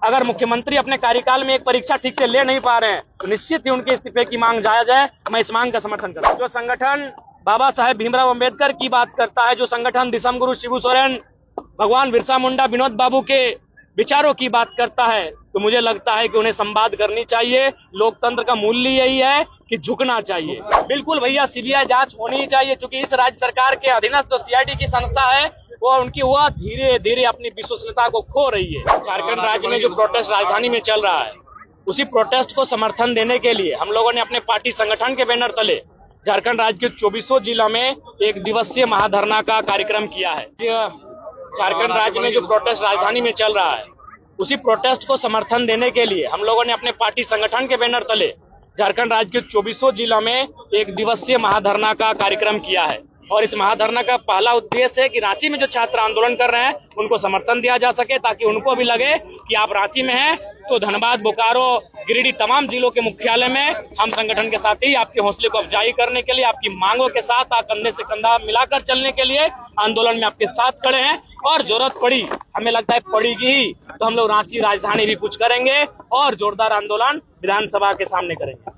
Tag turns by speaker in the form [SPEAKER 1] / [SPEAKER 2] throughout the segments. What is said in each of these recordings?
[SPEAKER 1] अगर मुख्यमंत्री अपने कार्यकाल में एक परीक्षा ठीक से ले नहीं पा रहे हैं तो निश्चित ही उनके इस्तीफे की मांग जायज है। मैं इस मांग का समर्थन करता हूं। जो संगठन बाबा साहेब भीमराव अंबेडकर की बात करता है, जो संगठन दिसम गुरु शिबू सोरेन, भगवान बिरसा मुंडा, विनोद बाबू के विचारों की बात करता है, तो मुझे लगता है कि उन्हें संवाद करनी चाहिए। लोकतंत्र का मूल्य यही है कि झुकना चाहिए। बिल्कुल भैया, सीबीआई जांच होनी ही चाहिए, क्योंकि इस राज्य सरकार के अधीनस्थ जो सीआईडी की संस्था है वह धीरे धीरे अपनी विश्वसनीयता को खो रही है। झारखंड राज्य में जो प्रोटेस्ट राजधानी में चल रहा है, उसी प्रोटेस्ट को समर्थन देने के लिए हम लोगों ने अपने पार्टी संगठन के बैनर तले झारखंड राज्य के 24 जिला में एक दिवसीय महाधरना का कार्यक्रम किया है। झारखंड राज्य में जो प्रोटेस्ट राजधानी में चल रहा है, उसी प्रोटेस्ट को समर्थन देने के लिए हम लोगों ने अपने पार्टी संगठन के बैनर तले झारखंड राज्य के 24 जिला में एक दिवसीय महाधरना का कार्यक्रम किया है। और इस महाधरना का पहला उद्देश्य है कि रांची में जो छात्र आंदोलन कर रहे हैं उनको समर्थन दिया जा सके, ताकि उनको भी लगे कि आप रांची में हैं तो धनबाद, बोकारो, गिरिडीह तमाम जिलों के मुख्यालय में हम संगठन के साथ ही आपके हौसले को अफजाई करने के लिए, आपकी मांगों के साथ कंधे से कंधा मिलाकर चलने के लिए आंदोलन में आपके साथ खड़े हैं। और जरूरत पड़ी, हमें लगता है पड़ेगी ही, तो हम लोग रांची राजधानी भी कुछ करेंगे और जोरदार आंदोलन विधानसभा के सामने करेंगे।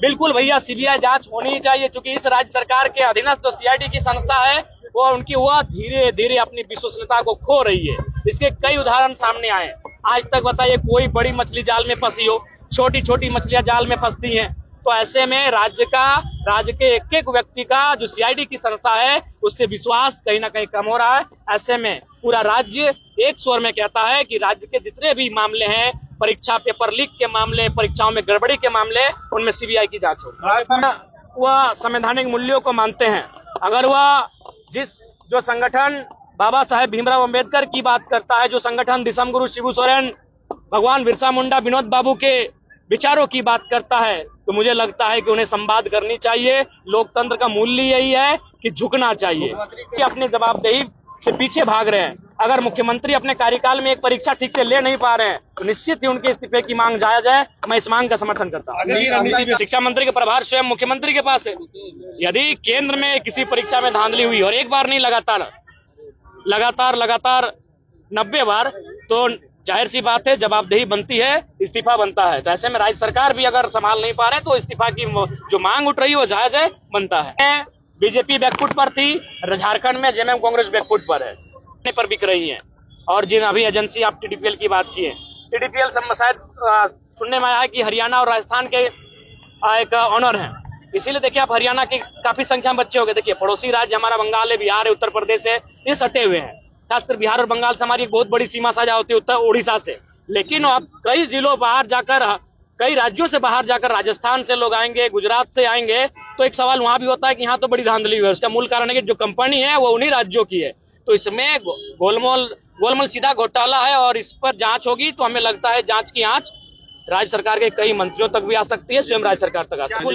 [SPEAKER 1] बिल्कुल भैया, सीबीआई जांच होनी ही चाहिए, क्योंकि इस राज्य सरकार के अधीनस्थ जो सीआईडी की संस्था है वह धीरे धीरे अपनी विश्वसनीयता को खो रही है। इसके कई उदाहरण सामने आए। आज तक बताइए कोई बड़ी मछली जाल में फंसी हो, छोटी छोटी मछलियां जाल में फंसती हैं। तो ऐसे में राज्य के एक एक व्यक्ति का जो सीआईडी की संस्था है उससे विश्वास कहीं ना कहीं कम हो रहा है। ऐसे में पूरा राज्य एक स्वर में कहता है कि राज्य के जितने भी मामले हैं, परीक्षा पेपर लीक के मामले, परीक्षाओं में गड़बड़ी के मामले, उनमें सीबीआई की जांच हो। वह संवैधानिक मूल्यों को मानते हैं। अगर वह जो संगठन बाबा साहेब भीमराव अंबेडकर की बात करता है, जो संगठन दिसम गुरु शिबू सोरेन, भगवान बिरसा मुंडा, विनोद बाबू के विचारों की बात करता है, तो मुझे लगता है कि उन्हें संवाद करनी चाहिए। लोकतंत्र का मूल्य यही है कि झुकना चाहिए। कि अपनी जवाबदेही से पीछे भाग रहे हैं। अगर मुख्यमंत्री अपने कार्यकाल में एक परीक्षा ठीक से ले नहीं पा रहे हैं तो निश्चित ही उनके इस्तीफे की मांग जायज है। मैं इस मांग का समर्थन करता हूँ। शिक्षा मंत्री के प्रभार स्वयं मुख्यमंत्री के पास है। यदि केंद्र में किसी परीक्षा में धांधली हुई और एक बार नहीं लगातार 90 बार, तो जाहिर सी बात है जवाबदेही बनती है, इस्तीफा बनता है। तो ऐसे में राज्य सरकार भी अगर संभाल नहीं पा रहे तो इस्तीफा की जो मांग उठ रही है वो जायज है, बनता है। बीजेपी बैकफुट पर थी, झारखंड में जेएमएम कांग्रेस बैकफुट पर है, पर बिक रही है। और जिन अभी एजेंसी आप टीडीपीएल की बात की है, टीडीपीएल शायद सुनने में आया है कि हरियाणा और राजस्थान के एक ऑनर है। इसीलिए देखिए आप हरियाणा की काफी संख्या में बच्चे हो गए। देखिए पड़ोसी राज्य हमारा बंगाल है, बिहार है, उत्तर प्रदेश है, ये सटे हुए हैं। खासकर बिहार और बंगाल से हमारी एक बहुत बड़ी सीमा साझा होती है उत्तर उड़ीसा से। लेकिन अब कई जिलों बाहर जाकर, कई राज्यों से बाहर जाकर राजस्थान से लोग आएंगे, गुजरात से आएंगे, तो एक सवाल वहां भी होता है कि यहाँ तो बड़ी धांधली हुई है। उसका मूल कारण है कि जो कंपनी है वो उन्हीं राज्यों की है। तो इसमें गोलमाल सीधा घोटाला है और इस पर जांच होगी। तो हमें लगता है जांच की आंच राज्य सरकार के कई मंत्रियों तक भी आ सकती है, स्वयं राज्य सरकार तक आ सकती है।